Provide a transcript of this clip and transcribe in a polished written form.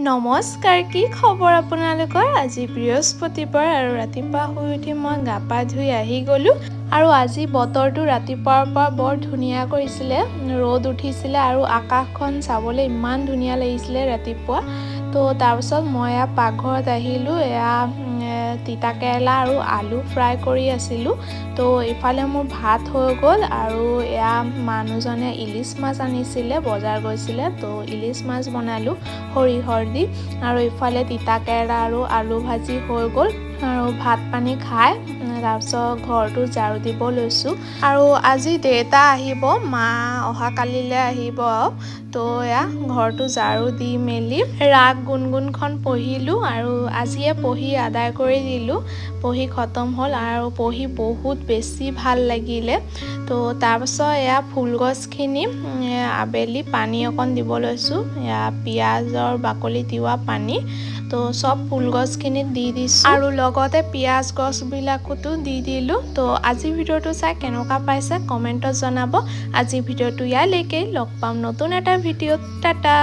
নমস্কাৰ, কি খবৰ আপোনালোকৰ? আজি বৃহস্পতিবাৰ আৰু ৰাতিপুৱা শুই উঠি মই গা পা ধুই আহি গ'লোঁ আৰু আজি বতৰটো ৰাতিপুৱাৰ পৰা বৰ ধুনীয়া কৰিছিলে, ৰ'দ উঠিছিলে আৰু আকাশখন চাবলৈ ইমান ধুনীয়া লাগিছিলে ৰাতিপুৱা। তো তাৰপিছত মই পাকঘৰত আহিলোঁ, তিতা কেৰেলা আৰু আলু ফ্ৰাই কৰি আছিলোঁ। তো ইফালে মোৰ ভাত হৈ গ'ল আৰু মানুহজনে ইলিছ মাছ আনিছিলে, বজাৰ গৈছিলে, তো ইলিছ মাছ বনালোঁ সৰিয়হৰ দি। আৰু ইফালে তিতা কেৰেলা আৰু আলু ভাজি হৈ গ'ল আৰু ভাত পানী খাই তাৰপিছত ঘৰটো ঝাৰু দিব লৈছোঁ। আৰু আজি দেউতা আহিব, মা অহাকালিলৈ আহিব। তো ঘৰটো ঝাৰু দি মেলি ৰাগ গুণগুণখন পঢ়িলোঁ আৰু আজিয়ে পঢ়ি আদায় কৰি দিলোঁ। পঢ়ি খতম হ'ল আৰু পঢ়ি বহুত বেছি ভাল লাগিলে। তো তাৰপিছত ফুলগছখিনি আবেলি পানী অকণ দিব লৈছোঁ, পিঁয়াজৰ বাকলি তিওৱা পানী। তো চব ফুলগছখিনিত দি দিছোঁ আৰু লগতে পিঁয়াজ গছবিলাকতো দি দিলোঁ। তো আজিৰ ভিডিঅ'টো চাই কেনেকুৱা পাইছে কমেণ্টত জনাব। আজিৰ ভিডিঅ'টো ইয়ালৈকে, লগ পাম নতুন এটা ভিডিঅ'ত। টাটা।